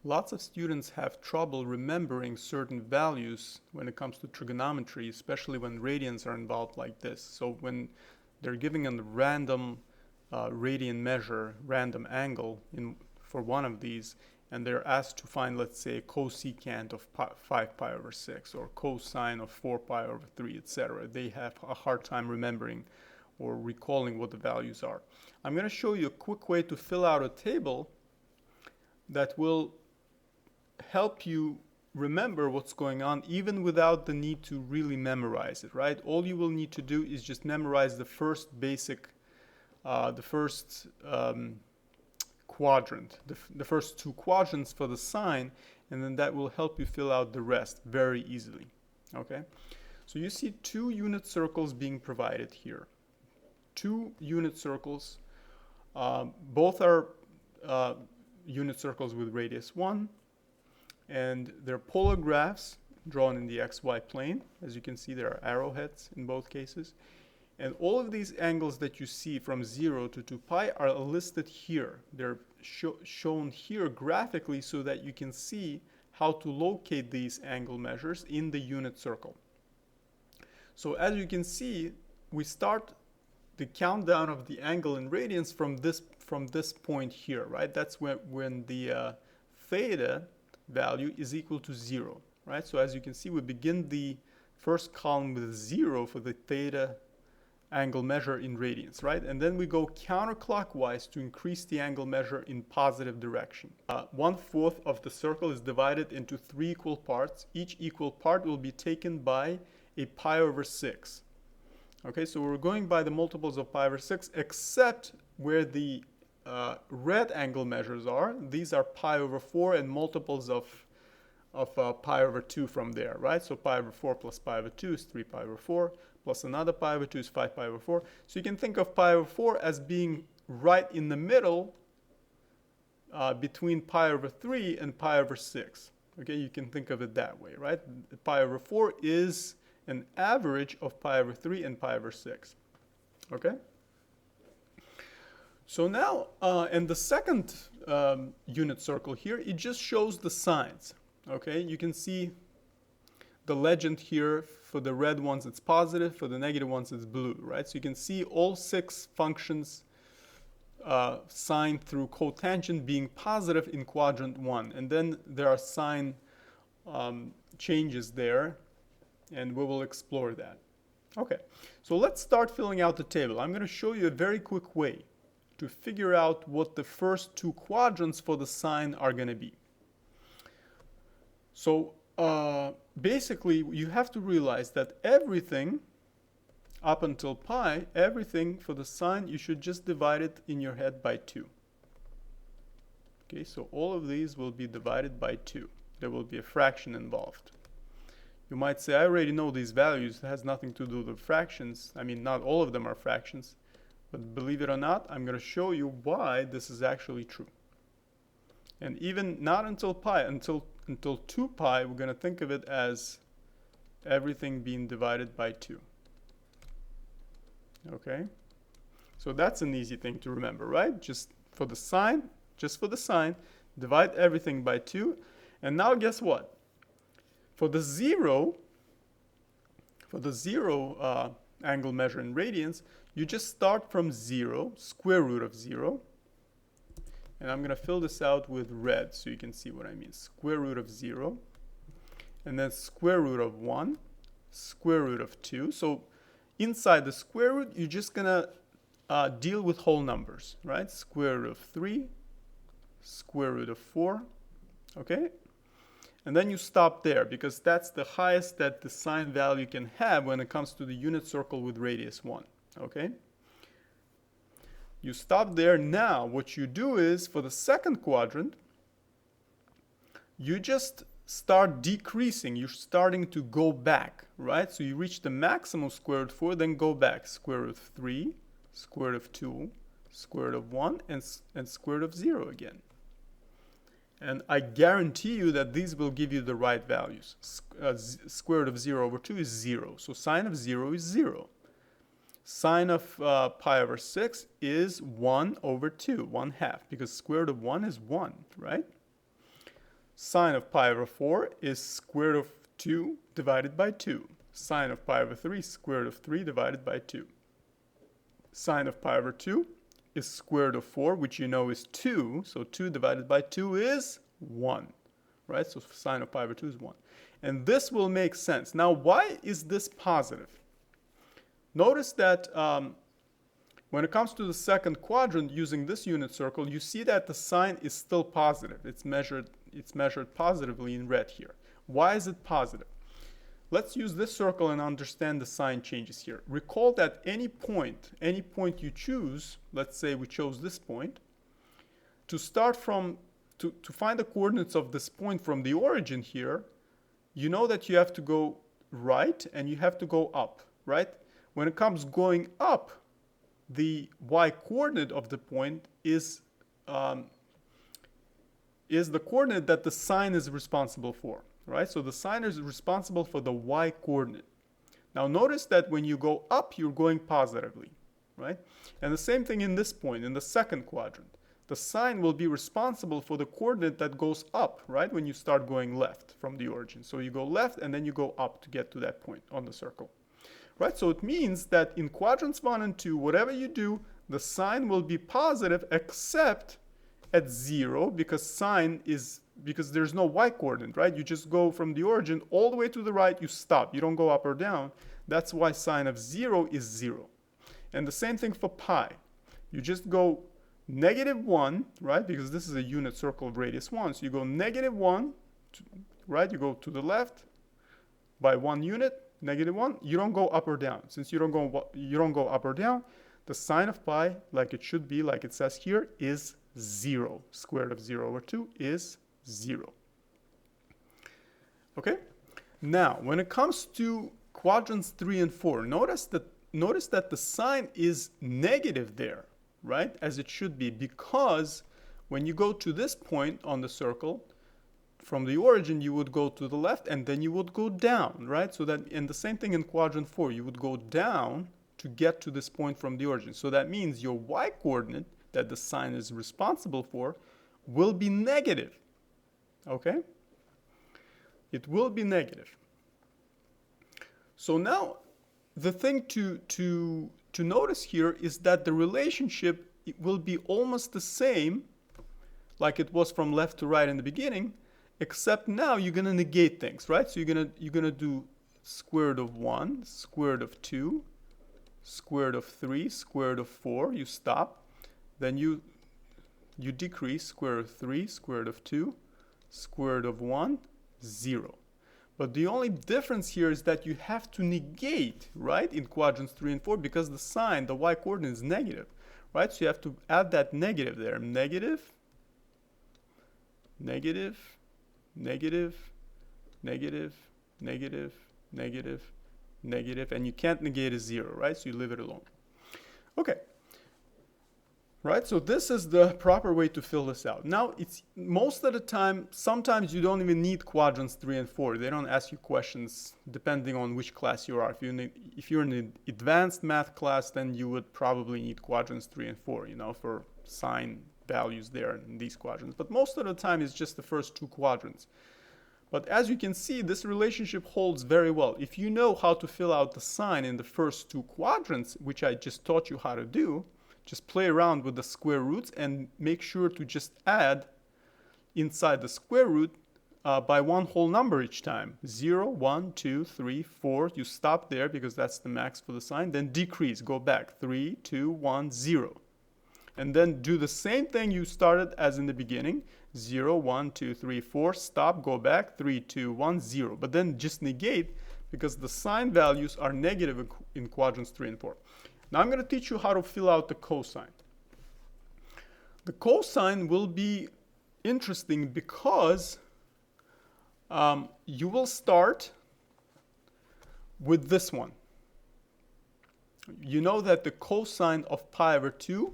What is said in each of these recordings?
Lots of students have trouble remembering certain values when it comes to trigonometry, especially when radians are involved like this. So when they're giving a random radian measure, random angle for one of these, and they're asked to find, let's say, cosecant of 5 pi over 6 or cosine of 4 pi over 3, etc. They have a hard time remembering or recalling what the values are. I'm going to show you a quick way to fill out a table that will help you remember what's going on even without the need to really memorize it, right? All you will need to do is just memorize the first basic, the first quadrant, the first two quadrants for the sine, and then that will help you fill out the rest very easily, okay? So you see two unit circles being provided here. Two unit circles, both are unit circles with radius 1, and they're polar graphs drawn in the xy plane. As you can see, there are arrowheads in both cases. And all of these angles that you see from 0 to 2 pi are listed here. They're shown here graphically so that you can see how to locate these angle measures in the unit circle. So as you can see, we start the countdown of the angle in radians from this point here, right? That's when the theta value is equal to 0, right? So as you can see, we begin the first column with 0 for the theta angle measure in radians, right? And then we go counterclockwise to increase the angle measure in positive direction. 1/4 of the circle is divided into 3 equal parts. Each equal part will be taken by a pi over 6. Okay, so we're going by the multiples of pi over 6, except where the red angle measures are. These are pi over 4 and multiples of pi over 2 from there, right? So pi over 4 plus pi over 2 is 3 pi over 4, plus another pi over 2 is 5 pi over 4. So you can think of pi over 4 as being right in the middle between pi over 3 and pi over 6. Okay, you can think of it that way, right? Pi over 4 is an average of pi over 3 and pi over 6. Okay? So now, in the second unit circle here, it just shows the signs. Okay, you can see the legend here. For the red ones, it's positive. For the negative ones, it's blue, right? So you can see all 6 functions sine through cotangent being positive in quadrant 1. And then there are sign changes there, and we will explore that. Okay, so let's start filling out the table. I'm going to show you a very quick way to figure out what the first 2 quadrants for the sine are going to be. So basically, you have to realize that everything up until pi, everything for the sine, you should just divide it in your head by 2. Okay, so all of these will be divided by 2. There will be a fraction involved. You might say, I already know these values. It has nothing to do with fractions. I mean, not all of them are fractions. But believe it or not, I'm going to show you why this is actually true. And even not until pi, until 2 pi, we're going to think of it as everything being divided by 2. Okay? So that's an easy thing to remember, right? Just for the sine, divide everything by 2. And now guess what? For the zero angle measure in radians, you just start from 0, square root of 0. And I'm going to fill this out with red so you can see what I mean. Square root of 0. And then square root of 1, square root of 2. So inside the square root, you're just going to deal with whole numbers, right? Square root of 3, square root of 4. Okay? And then you stop there because that's the highest that the sine value can have when it comes to the unit circle with radius 1. Okay? You stop there. Now what you do is for the second quadrant, you just start decreasing. You're starting to go back, right? So you reach the maximum square root of 4, then go back. Square root of 3, square root of 2, square root of 1, and square root of 0 again. And I guarantee you that these will give you the right values. Square root of 0 over 2 is 0. So sine of 0 is 0. Sine of pi over 6 is 1 over 2, 1/2, because square root of 1 is 1, right? Sine of pi over 4 is square root of 2 divided by 2. Sine of pi over 3 is square root of 3 divided by 2. Sine of pi over 2 is square root of 4, which you know is 2. So 2 divided by 2 is 1. Right? So sine of pi over 2 is 1. And this will make sense. Now, why is this positive? Notice that when it comes to the second quadrant using this unit circle, you see that the sign is still positive. It's measured positively in red here. Why is it positive? Let's use this circle and understand the sign changes here. Recall that any point you choose, let's say we chose this point, to find the coordinates of this point from the origin here, you know that you have to go right and you have to go up, right? When it comes going up, the y-coordinate of the point is the coordinate that the sign is responsible for, right? So the sign is responsible for the y-coordinate. Now notice that when you go up, you're going positively, right? And the same thing in this point, in the second quadrant. The sign will be responsible for the coordinate that goes up, right? When you start going left from the origin. So you go left and then you go up to get to that point on the circle. Right, so it means that in quadrants 1 and 2, whatever you do, the sign will be positive except at 0 because there's no y-coordinate, right? You just go from the origin all the way to the right, you stop. You don't go up or down. That's why sine of 0 is 0. And the same thing for pi. You just go -1, right? Because this is a unit circle of radius 1. So you go -1, right? You go to the left by 1 unit. -1, you don't go up or down. Since you don't go up or down, the sine of pi, like it should be, like it says here, is 0. Square root of 0 over 2 is 0. Okay? Now, when it comes to quadrants 3 and 4, notice that the sign is negative there, right? As it should be, because when you go to this point on the circle, from the origin, you would go to the left and then you would go down, right? So that, and the same thing in quadrant 4, you would go down to get to this point from the origin. So that means your y-coordinate that the sign is responsible for will be negative, okay? It will be negative. So now, the thing to notice here is that the relationship will be almost the same like it was from left to right in the beginning, except now you're going to negate things, right? So you're gonna do square root of 1, square root of 2, square root of 3, square root of 4, you stop. Then you decrease square root of 3, square root of 2, square root of 1, 0. But the only difference here is that you have to negate, right, in quadrants 3 and 4 because the sign, the y-coordinate is negative, right? So you have to add that negative there. Negative, negative, negative, negative, negative, negative, negative, and you can't negate a 0, right? So you leave it alone. Okay. Right, so this is the proper way to fill this out. Now, it's most of the time, sometimes you don't even need quadrants 3 and 4. They don't ask you questions depending on which class you are. If you're in an advanced math class, then you would probably need quadrants 3 and 4, you know, for sign values there in these quadrants. But most of the time, it's just the first 2 quadrants. But as you can see, this relationship holds very well. If you know how to fill out the sign in the first 2 quadrants, which I just taught you how to do, just play around with the square roots and make sure to just add inside the square root by one whole number each time. 0, 1, 2, 3, 4. You stop there because that's the max for the sign. Then decrease, go back. 3, 2, 1, 0. And then do the same thing you started as in the beginning. 0, 1, 2, 3, 4. Stop, go back. 3, 2, 1, 0. But then just negate because the sign values are negative in quadrants 3 and 4. Now I'm going to teach you how to fill out the cosine. The cosine will be interesting because you will start with this one. You know that the cosine of pi over 2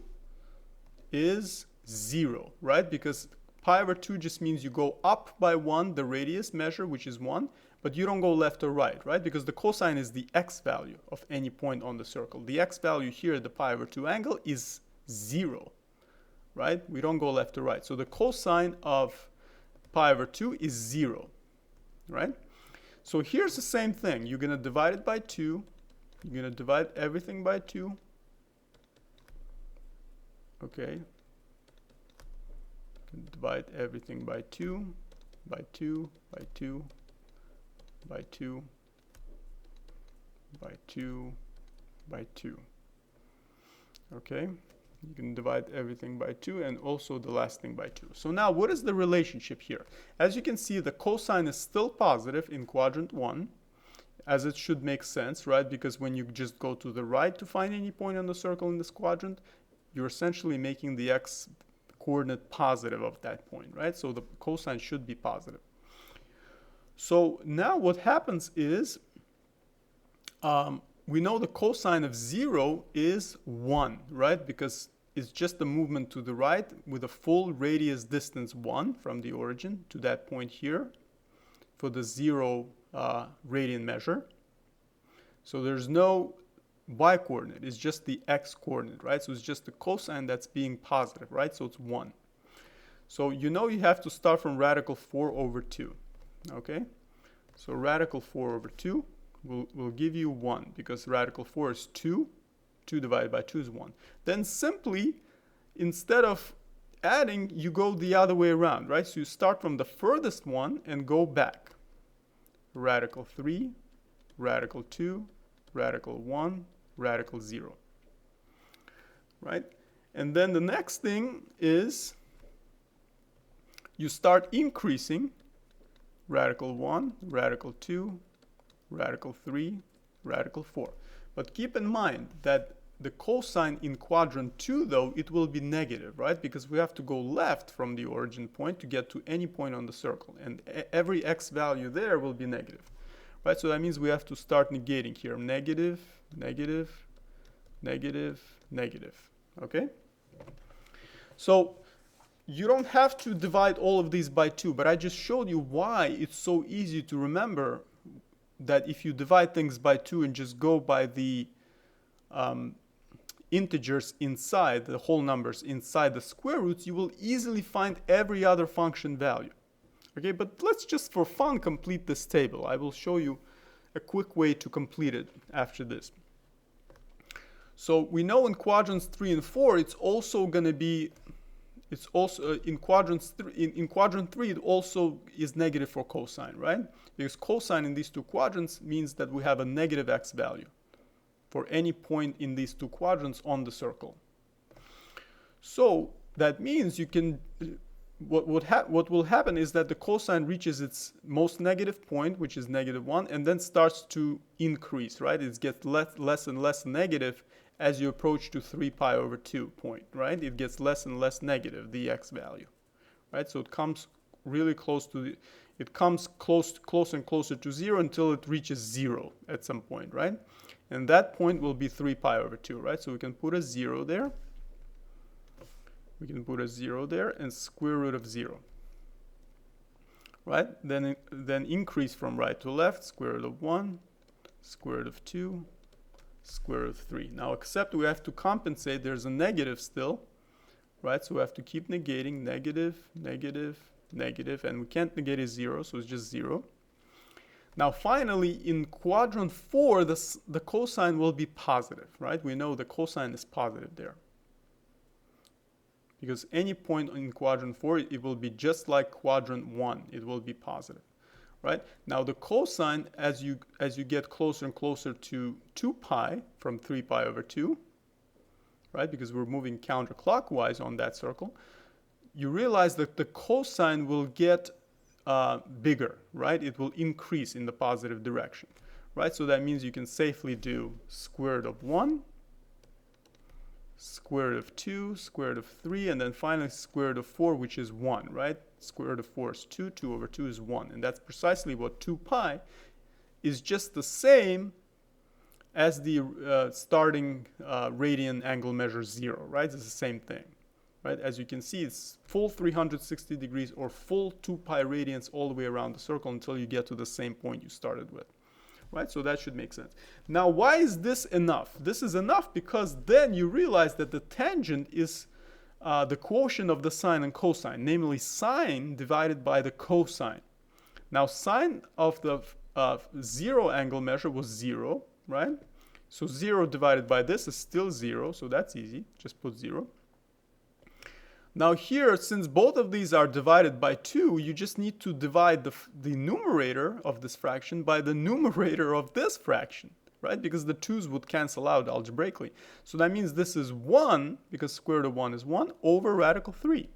is 0, right? Because pi over 2 just means you go up by 1, the radius measure, which is 1, but you don't go left or right, right? Because the cosine is the x value of any point on the circle. The x value here, the pi over 2 angle, is 0, right? We don't go left or right. So the cosine of pi over 2 is 0, right? So here's the same thing. You're going to divide it by 2. You're going to divide everything by 2. Okay. Divide everything by 2, by 2, by 2, by 2, by 2, by 2. Okay. You can divide everything by 2 and also the last thing by 2. So now what is the relationship here? As you can see, the cosine is still positive in quadrant 1, as it should make sense, right? Because when you just go to the right to find any point on the circle in this quadrant, you're essentially making the x coordinate positive of that point, right? So the cosine should be positive. So now what happens is, we know the cosine of 0 is 1, right? Because it's just the movement to the right with a full radius distance 1 from the origin to that point here for the 0 radian measure. So there's no y coordinate, it's just the x coordinate, right? So it's just the cosine that's being positive, right? So it's 1. So you know you have to start from radical 4 over 2, okay? So radical 4 over 2 will give you 1, because radical 4 is 2. 2 divided by 2 is 1. Then simply, instead of adding, you go the other way around, right? So you start from the furthest one and go back. Radical 3, radical 2, radical 1, radical 0. Right? And then the next thing is you start increasing radical 1, radical 2, radical 3, radical 4. But keep in mind that the cosine in quadrant 2, though, it will be negative, right? Because we have to go left from the origin point to get to any point on the circle. And every x value there will be negative, right? So that means we have to start negating here. Negative, negative, negative, negative, okay? So you don't have to divide all of these by 2, but I just showed you why it's so easy to remember that if you divide things by 2 and just go by the integers inside, the whole numbers inside the square roots, you will easily find every other function value. Okay, but let's just for fun complete this table. I will show you a quick way to complete it after this. So we know in quadrants 3 and 4, it's also going to be, it's also in quadrant 3, it also is negative for cosine, right? Because cosine in these two quadrants means that we have a negative x value for any point in these two quadrants on the circle. So that means you can, what will happen is that the cosine reaches its most negative point, which is -1, and then starts to increase, right? It gets less and less negative as you approach to 3 pi over 2 point, right? It gets less and less negative, the x value, right? So it comes really close to the, it comes closer and closer to 0 until it reaches 0 at some point, right? And that point will be 3 pi over 2, right? So we can put a 0 there. We can put a 0 there and square root of 0, right? Then increase from right to left, square root of 1, square root of 2, square root of 3. Now, except we have to compensate, there's a negative still, right? So we have to keep negating, negative, negative, negative, and we can't negate a 0, so it's just 0. Now, finally, in quadrant 4, the cosine will be positive, right? We know the cosine is positive there. Because any point in quadrant 4, it will be just like quadrant 1. It will be positive, right? Now, the cosine, as you get closer and closer to 2 pi from 3 pi over 2, right? Because we're moving counterclockwise on that circle, you realize that the cosine will get bigger, right? It will increase in the positive direction, right? So that means you can safely do square root of 1, square root of 2, square root of 3, and then finally square root of 4, which is 1, right? Square root of 4 is 2, 2 over 2 is 1. And that's precisely what 2 pi is, just the same as the starting radian angle measure 0, right? It's the same thing, right? As you can see, it's full 360 degrees or full 2 pi radians all the way around the circle until you get to the same point you started with. Right, so that should make sense. Now, why is this enough? This is enough because then you realize that the tangent is the quotient of the sine and cosine, namely sine divided by the cosine. Now sine of the 0 angle measure was 0, right? So 0 divided by this is still 0, so that's easy. Just put 0. Now here, since both of these are divided by 2, you just need to divide the numerator of this fraction by the numerator of this fraction, right? Because the 2's would cancel out algebraically. So that means this is 1, because square root of 1 is 1, over radical 3.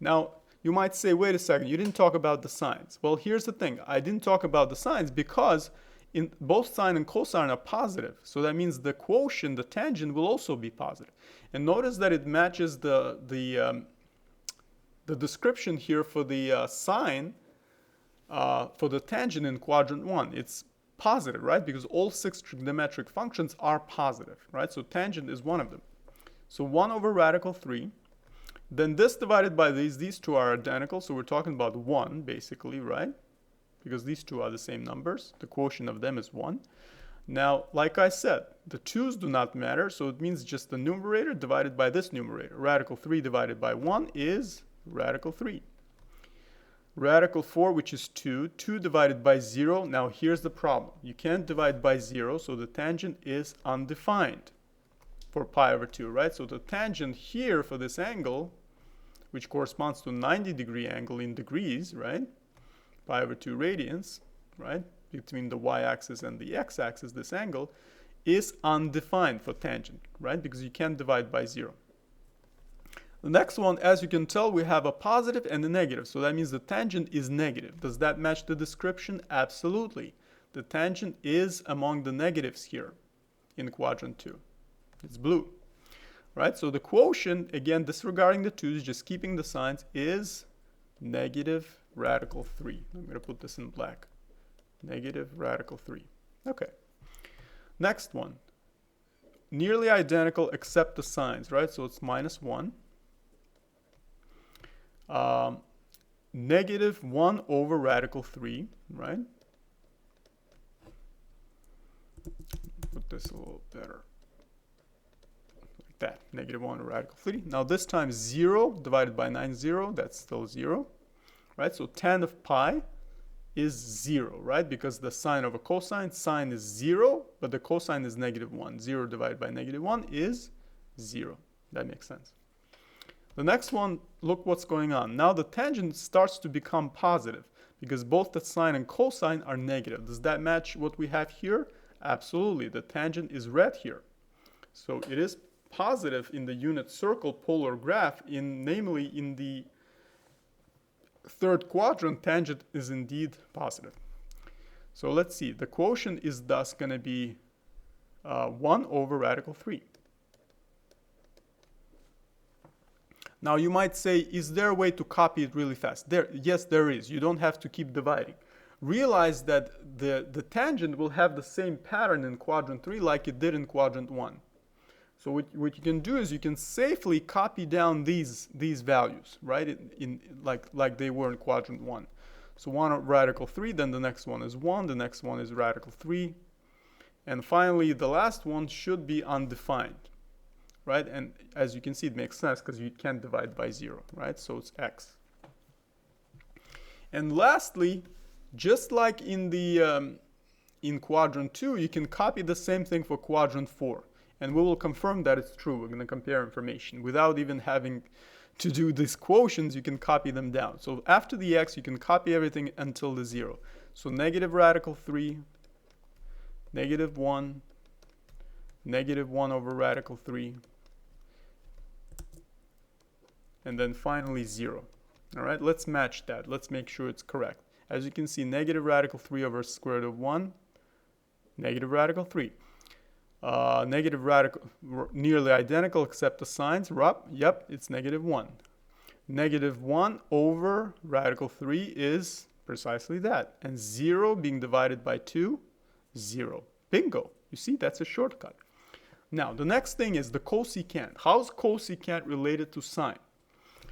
Now, you might say, wait a second, you didn't talk about the signs. Well, here's the thing. I didn't talk about the signs because in both sine and cosine are positive. So that means the quotient, the tangent, will also be positive. And notice that it matches the description here for the sine, for the tangent in quadrant 1. It's positive, right? Because all 6 trigonometric functions are positive, right? So tangent is one of them. So 1 over radical 3. Then this divided by these two are identical. So we're talking about 1, basically, right? Because these two are the same numbers. The quotient of them is 1. Now, like I said, the 2's do not matter. So it means just the numerator divided by this numerator. Radical 3 divided by 1 is radical 3. Radical 4, which is 2. 2 divided by 0. Now, here's the problem. You can't divide by 0, so the tangent is undefined for pi over 2, right? So the tangent here for this angle, which corresponds to 90-degree angle in degrees, right? Pi over 2 radians, right? Between the y-axis and the x-axis, this angle is undefined for tangent, right? Because you can't divide by 0. The next one, as you can tell, we have a positive and a negative. So that means the tangent is negative. Does that match the description? Absolutely. The tangent is among the negatives here in quadrant 2. It's blue, right? So the quotient, again, disregarding the 2's, just keeping the signs, is negative radical 3. I'm going to put this in black. Negative radical 3. Okay. Next one. Nearly identical except the signs, right? So it's minus 1. Negative 1 over radical 3, right? Put this a little better. Like that. Negative 1 over radical 3. Now this time 0 divided by 9, 0. That's still 0. Right? So tan of pi is 0, right? Because the sine of a cosine, sine is 0, but the cosine is negative 1. 0 divided by negative 1 is 0. That makes sense. The next one, look what's going on. Now the tangent starts to become positive because both the sine and cosine are negative. Does that match what we have here? Absolutely. The tangent is red here. So it is positive in the unit circle polar graph, namely in the third quadrant, tangent is indeed positive. So let's see. The quotient is thus going to be 1 over radical 3. Now you might say, is there a way to copy it really fast? Yes, there is. You don't have to keep dividing. Realize that the tangent will have the same pattern in quadrant 3 like it did in quadrant 1. So what you can do is you can safely copy down these values, right? Like they were in quadrant 1. So 1 radical 3, then the next one is 1, the next one is radical 3. And finally, the last one should be undefined. Right? And as you can see, it makes sense because you can't divide by 0, right? So it's x. And lastly, just like in the in quadrant 2, you can copy the same thing for quadrant 4. And we will confirm that it's true. We're going to compare information. Without even having to do these quotients, you can copy them down. So after the x, you can copy everything until the 0. So negative radical 3, negative 1, negative 1 over radical 3, and then finally 0. All right, let's match that. Let's make sure it's correct. As you can see, negative radical 3 over square root of 1, negative radical 3. Negative radical, nearly identical except the signs. Yep, it's negative 1. Negative 1 over radical 3 is precisely that. And 0 being divided by 2, 0. Bingo. You see, that's a shortcut. Now, the next thing is the cosecant. How's cosecant related to sine?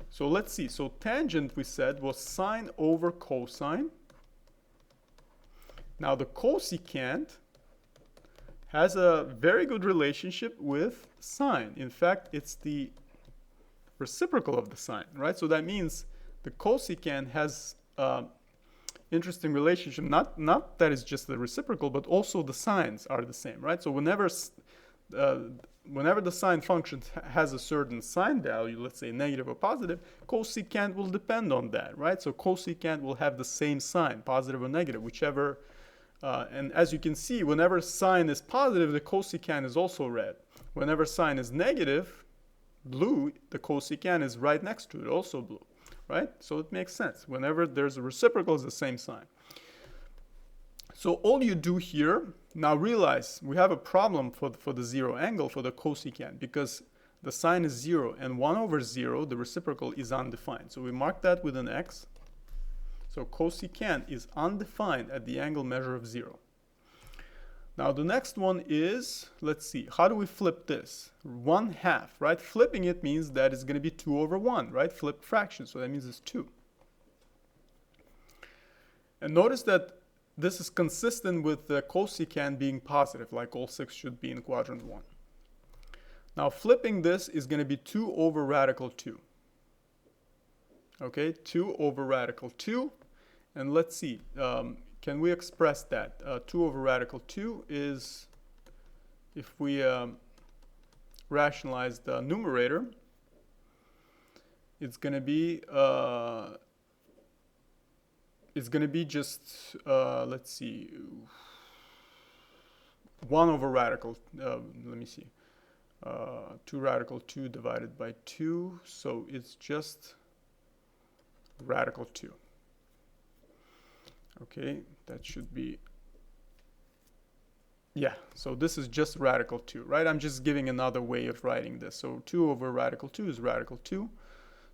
So let's see. So tangent, we said, was sine over cosine. Now the cosecant has a very good relationship with sine. In fact, it's the reciprocal of the sine, right? So that means the cosecant has interesting relationship. Not that it's just the reciprocal, but also the signs are the same, right? So whenever the sine function has a certain sine value, let's say negative or positive, cosecant will depend on that, right? So cosecant will have the same sign, positive or negative, whichever. And as you can see, whenever sine is positive, the cosecant is also red. Whenever sine is negative, blue, the cosecant is right next to it, also blue, right? So it makes sense. Whenever there's a reciprocal, it's the same sign. So all you do here, now realize we have a problem for the zero angle for the cosecant because the sine is 0 and 1 over 0, the reciprocal is undefined. So we mark that with an X. So cosecant is undefined at the angle measure of 0. Now the next one is, let's see, how do we flip this? 1/2, right? Flipping it means that it's going to be 2 over 1, right? Flip fraction, so that means it's 2. And notice that this is consistent with the cosecant being positive, like all 6 should be in quadrant 1. Now flipping this is going to be 2 over radical 2. Okay, 2 over radical 2. And let's see, can we express that? 2 over radical 2 is, if we rationalize the numerator, it's going to be just, let's see, 1 over radical, let me see, 2 radical 2 divided by 2, so it's just radical 2. Okay, that should be, yeah, so this is just radical 2, right? I'm just giving another way of writing this. So 2 over radical 2 is radical 2.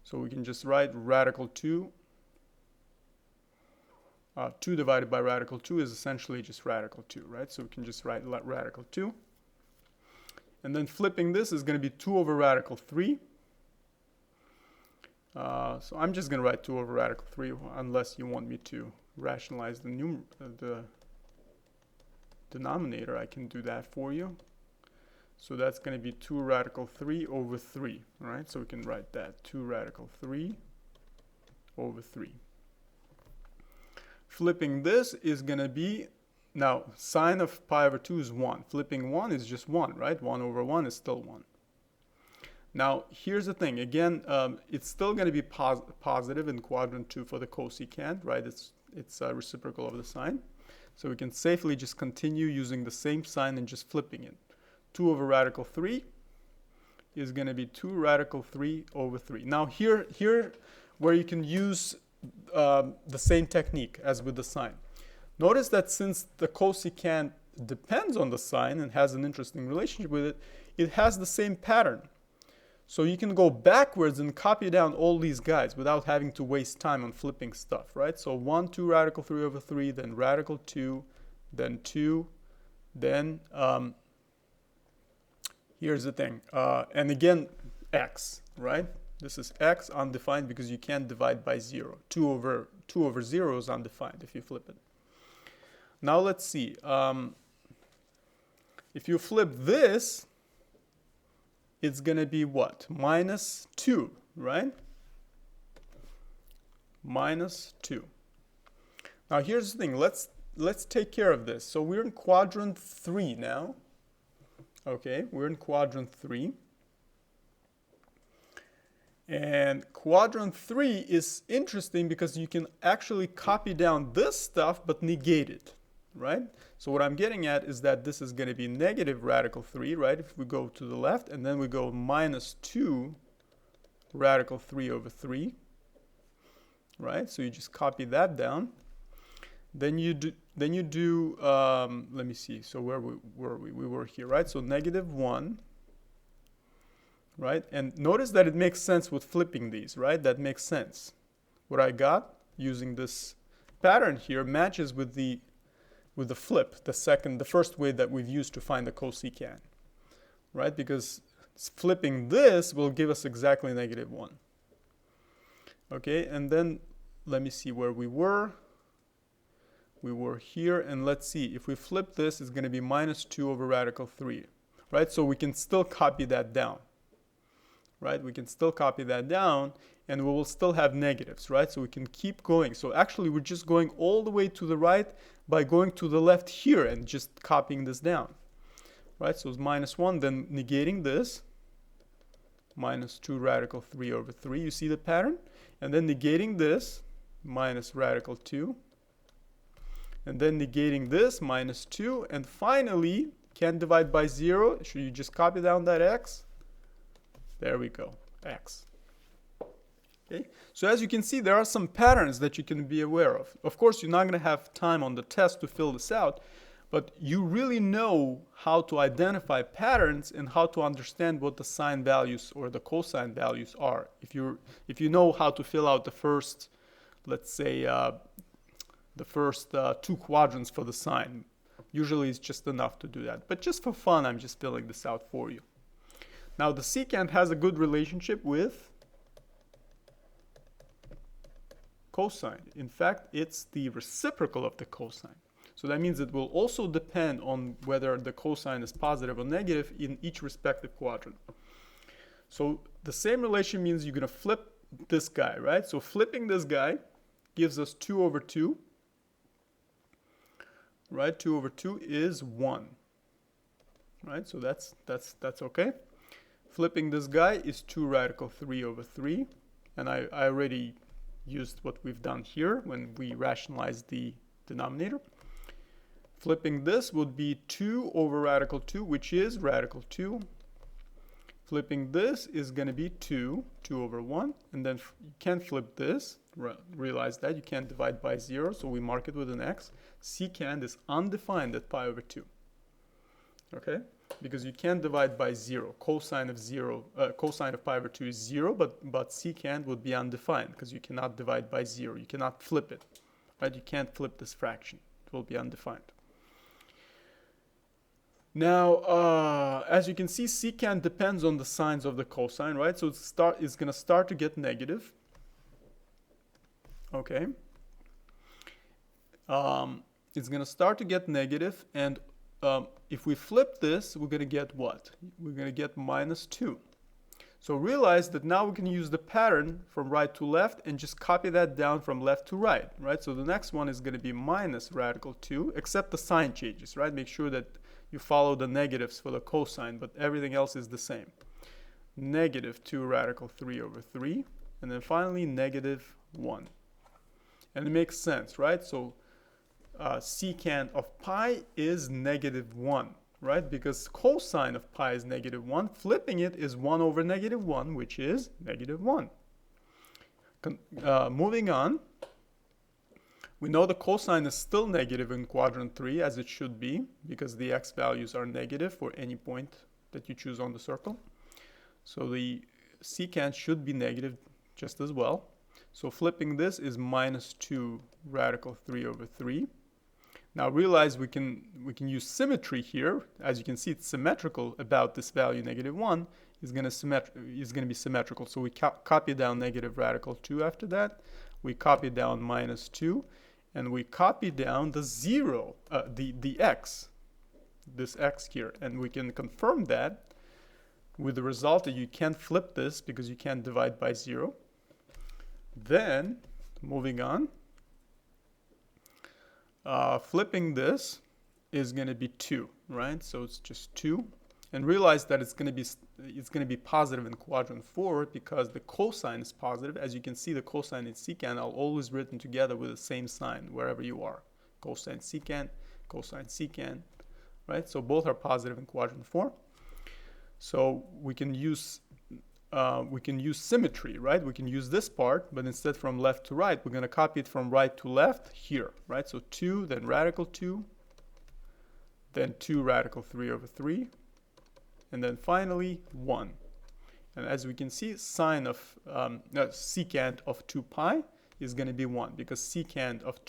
So we can just write radical 2. 2 divided by radical 2 is essentially just radical 2, right? So we can just write radical 2. And then flipping this is going to be 2 over radical 3. So I'm just going to write 2 over radical 3 unless you want me to rationalize the denominator. I can do that for you. So that's going to be 2 radical 3 over 3, right? So we can write that 2 radical 3 over 3. Flipping this is going to be, now sine of pi over 2 is 1. Flipping 1 is just 1, right? 1 over 1 is still 1. Now here's the thing, again, it's still going to be positive in quadrant 2 for the cosecant, right? It's reciprocal of the sine. So we can safely just continue using the same sign and just flipping it. 2 over radical 3 is going to be 2 radical 3 over 3. Now here where you can use the same technique as with the sine. Notice that since the cosecant depends on the sine and has an interesting relationship with it, it has the same pattern. So you can go backwards and copy down all these guys without having to waste time on flipping stuff, right? So 1, 2 radical 3 over 3, then radical 2, then 2, then here's the thing, and again x, right? This is x undefined because you can't divide by 0. 2 over 0 is undefined if you flip it. Now let's see. If you flip this, it's going to be what? Minus 2, right? Minus 2. Now here's the thing. Let's take care of this. So we're in quadrant 3 now. Okay, we're in quadrant 3. And quadrant 3 is interesting because you can actually copy down this stuff but negate it, right? So what I'm getting at is that this is going to be negative radical 3, right? If we go to the left, and then we go minus 2 radical 3 over 3, right? So you just copy that down. Then you do, let me see. So where were we? We were here, right? So negative 1, right? And notice that it makes sense with flipping these, right? That makes sense. What I got using this pattern here matches with the flip, the first way that we've used to find the cosecant, right? Because flipping this will give us exactly negative 1. Okay, and then let me see where we were. We were here, and let's see, if we flip this, it's going to be minus 2 over radical 3, right? So we can still copy that down, right? We can still copy that down, and we will still have negatives, right? So we can keep going. So actually, we're just going all the way to the right by going to the left here and just copying this down, right? So it's minus 1, then negating this, minus 2 radical 3 over 3. You see the pattern? And then negating this, minus radical 2. And then negating this, minus 2. And finally, can't divide by 0. Should you just copy down that x? There we go, x. Okay. So as you can see, there are some patterns that you can be aware of. Of course, you're not going to have time on the test to fill this out, but you really know how to identify patterns and how to understand what the sine values or the cosine values are. If you know how to fill out the first, let's say, the first 2 quadrants for the sine, usually it's just enough to do that. But just for fun, I'm just filling this out for you. Now, the secant has a good relationship with cosine. In fact, it's the reciprocal of the cosine. So that means it will also depend on whether the cosine is positive or negative in each respective quadrant. So the same relation means you're going to flip this guy, right? So flipping this guy gives us 2 over 2. Right? 2 over 2 is 1. Right? So that's okay. Flipping this guy is 2 radical 3 over 3. And I already used what we've done here when we rationalized the denominator. Flipping this would be 2 over radical 2, which is radical 2. Flipping this is going to be 2 over 1. And then you can't flip this. Realize that you can't divide by 0, so we mark it with an x. Secant is undefined at pi over 2. Okay? Because you can't divide by 0. Cosine of pi over 2 is 0, but secant would be undefined because you cannot divide by 0. You cannot flip it. Right? You can't flip this fraction. It will be undefined. Now, as you can see, secant depends on the signs of the cosine, right? So it's going to start to get negative. Okay. It's going to start to get negative, and if we flip this, we're going to get what? We're going to get minus 2. So realize that now we can use the pattern from right to left and just copy that down from left to right, right? So the next one is going to be minus radical 2, except the sign changes, right? Make sure that you follow the negatives for the cosine, but everything else is the same. Negative 2 radical 3 over 3, and then finally negative 1. And it makes sense, right? So secant of pi is negative 1, right? Because cosine of pi is negative 1. Flipping it is 1 over negative 1, which is negative 1. Moving on, we know the cosine is still negative in quadrant 3, as it should be, because the x values are negative for any point that you choose on the circle. So the secant should be negative just as well. So flipping this is minus 2 radical 3 over 3. Now realize we can use symmetry here. As you can see, it's symmetrical about this value negative 1 is going to be symmetrical. So we copy down negative radical 2 after that. We copy down minus 2. And we copy down the 0, the x, this x here. And we can confirm that with the result that you can't flip this because you can't divide by 0. Then, moving on, flipping this is going to be 2, right? So it's just 2. And realize that it's going to be positive in quadrant 4 because the cosine is positive. As you can see, the cosine and secant are always written together with the same sign wherever you are. Cosine secant, right? So both are positive in quadrant 4. So we can use symmetry, right? We can use this part, but instead from left to right, we're going to copy it from right to left here, right? So 2, then radical 2, then 2 radical 3 over 3. And then finally 1. And as we can see, secant of 2 pi is going to be 1 because secant of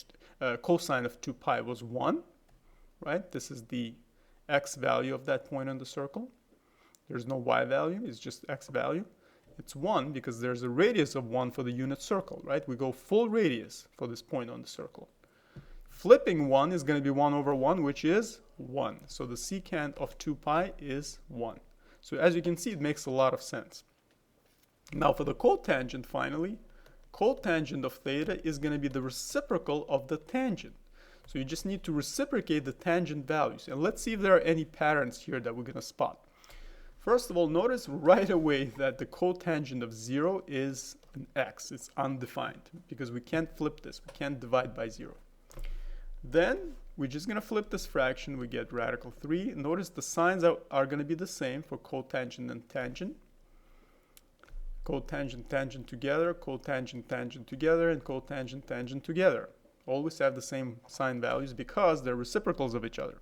cosine of 2 pi was 1, right? This is the x value of that point on the circle. There's no y value, it's just x value. It's 1 because there's a radius of 1 for the unit circle, right? We go full radius for this point on the circle. Flipping 1 is going to be 1 over 1, which is 1. So the secant of 2 pi is 1. So as you can see, it makes a lot of sense. Now for the cotangent, finally, cotangent of theta is going to be the reciprocal of the tangent. So you just need to reciprocate the tangent values. And let's see if there are any patterns here that we're going to spot. First of all, notice right away that the cotangent of 0 is an x. It's undefined because we can't flip this. We can't divide by 0. Then we're just going to flip this fraction. We get radical 3. Notice the signs are going to be the same for cotangent and tangent. Cotangent, tangent together, cotangent, tangent together, and cotangent, tangent together. Always have the same sign values because they're reciprocals of each other.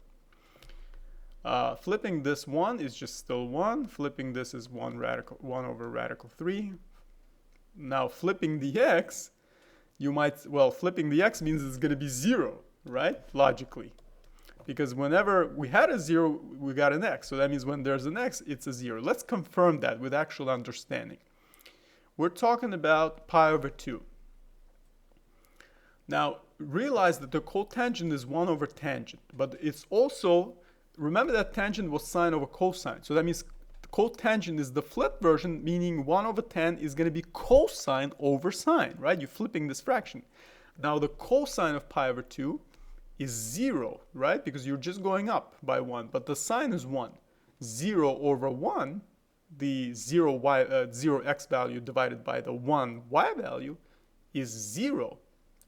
Flipping this 1 is just still 1. Flipping this is 1 over radical 3. Now flipping the x, flipping the x means it's going to be 0, right? Logically. Because whenever we had a 0, we got an x. So that means when there's an x, it's a 0. Let's confirm that with actual understanding. We're talking about pi over 2. Now, realize that the cotangent is 1 over tangent, but it's also, remember that tangent was sine over cosine. So that means cotangent is the flip version, meaning 1 over tan is going to be cosine over sine, right? You're flipping this fraction. Now, the cosine of pi over 2 is 0, right? Because you're just going up by 1, but the sine is 1. 0 over 1, the 0x value divided by the 1y value is 0.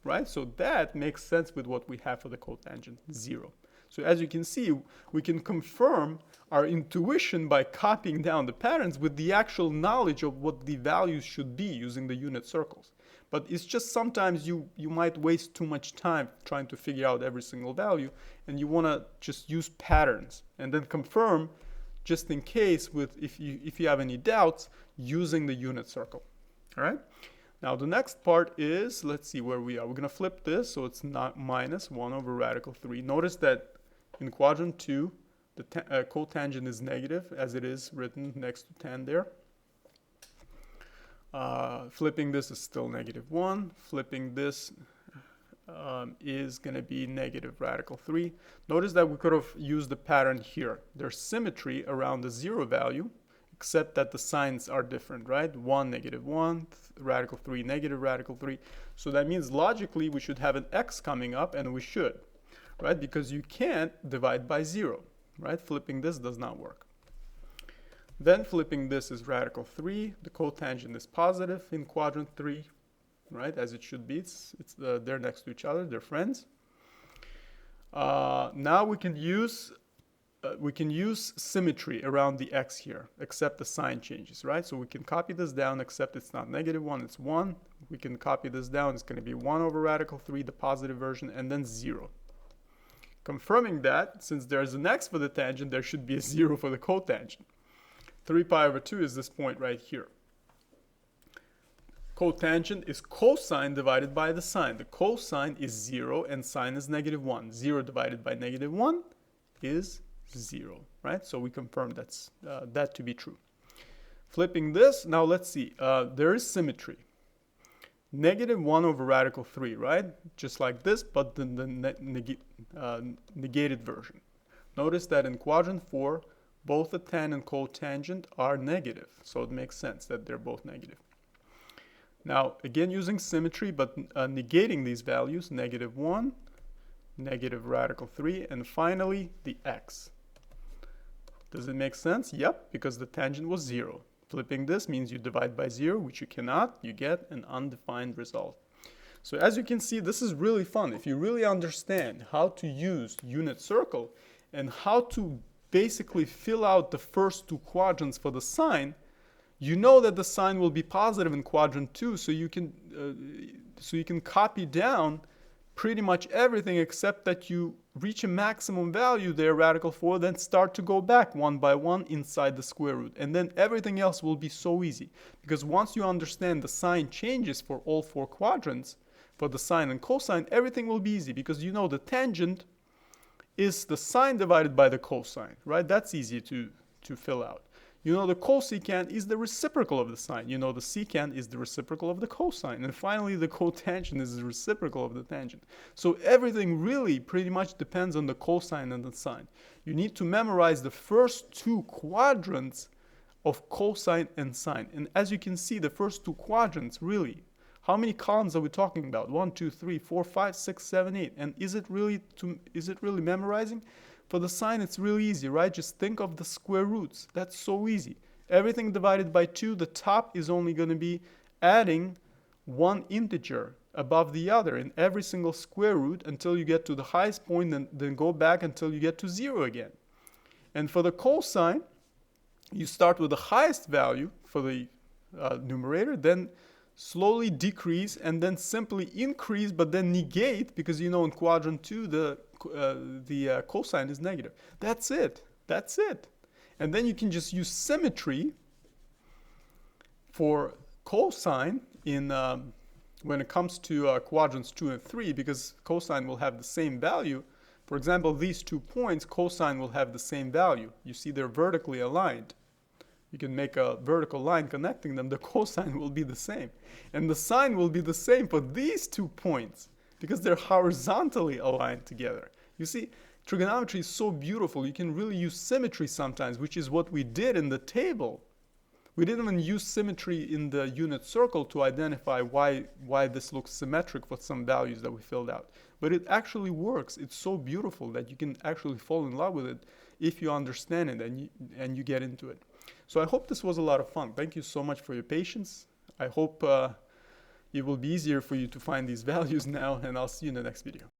Right? So that makes sense with what we have for the cotangent, 0. So as you can see, we can confirm our intuition by copying down the patterns with the actual knowledge of what the values should be using the unit circles. But it's just sometimes you might waste too much time trying to figure out every single value, and you want to just use patterns and then confirm just in case if you have any doubts using the unit circle. All right? Now the next part is, let's see where we are. We're going to flip this, so it's not minus 1 over radical 3. Notice that in quadrant 2, the cotangent is negative, as it is written next to tan there. Flipping this is still negative 1. Flipping this is going to be negative radical 3. Notice that we could have used the pattern here. There's symmetry around the 0 value, except that the signs are different, right? 1, negative 1, radical 3, negative radical 3. So that means logically we should have an x coming up, and we should, right? Because you can't divide by 0, right? Flipping this does not work. Then flipping this is radical 3. The cotangent is positive in quadrant 3, right? As it should be. They're next to each other. They're friends. Now we can use symmetry around the x here, except the sign changes, right? So we can copy this down, except it's not negative 1, it's 1. We can copy this down, it's going to be 1 over radical 3, the positive version, and then 0. Confirming that, since there's an x for the tangent, there should be a 0 for the cotangent. 3 pi over 2 is this point right here. Cotangent is cosine divided by the sine. The cosine is 0 and sine is negative 1. 0 divided by negative 1 is 0, right? So we confirm that to be true. Flipping this, now let's see. There is symmetry. Negative 1 over radical 3, right? Just like this, but then the negated version. Notice that in quadrant 4, both the tan and cotangent are negative. So it makes sense that they're both negative. Now, again, using symmetry, but negating these values, negative 1, negative radical 3, and finally, the x. Does it make sense? Yep, because the tangent was 0. Flipping this means you divide by 0, which you cannot. You get an undefined result. So as you can see, this is really fun. If you really understand how to use unit circle and how to basically fill out the first 2 quadrants for the sign, you know that the sign will be positive in quadrant 2, so you can copy down pretty much everything except that you reach a maximum value there, radical 4, then start to go back one by one inside the square root. And then everything else will be so easy. Because once you understand the sign changes for all 4 quadrants, for the sine and cosine, everything will be easy. Because you know the tangent is the sine divided by the cosine, right? That's easy to fill out. You know the cosecant is the reciprocal of the sine. You know the secant is the reciprocal of the cosine. And finally, the cotangent is the reciprocal of the tangent. So everything really pretty much depends on the cosine and the sine. You need to memorize the first two quadrants of cosine and sine. And as you can see, the first two quadrants really, how many columns are we talking about? 1, 2, 3, 4, 5, 6, 7, 8. And is it really memorizing? For the sine, it's really easy, right? Just think of the square roots. That's so easy. Everything divided by 2, the top is only going to be adding one integer above the other in every single square root until you get to the highest point, and then go back until you get to 0 again. And for the cosine, you start with the highest value for the numerator, then slowly decrease, and then simply increase, but then negate, because you know in quadrant 2 the cosine is negative. That's it. That's it. And then you can just use symmetry for cosine in when it comes to quadrants 2 and 3, because cosine will have the same value. For example, these 2 points, cosine will have the same value. You see they're vertically aligned. You can make a vertical line connecting them. The cosine will be the same. And the sine will be the same for these 2 points because they're horizontally aligned together. You see, trigonometry is so beautiful. You can really use symmetry sometimes, which is what we did in the table. We didn't even use symmetry in the unit circle to identify why this looks symmetric for some values that we filled out. But it actually works. It's so beautiful that you can actually fall in love with it if you understand it and you get into it. So I hope this was a lot of fun. Thank you so much for your patience. I hope it will be easier for you to find these values now, and I'll see you in the next video.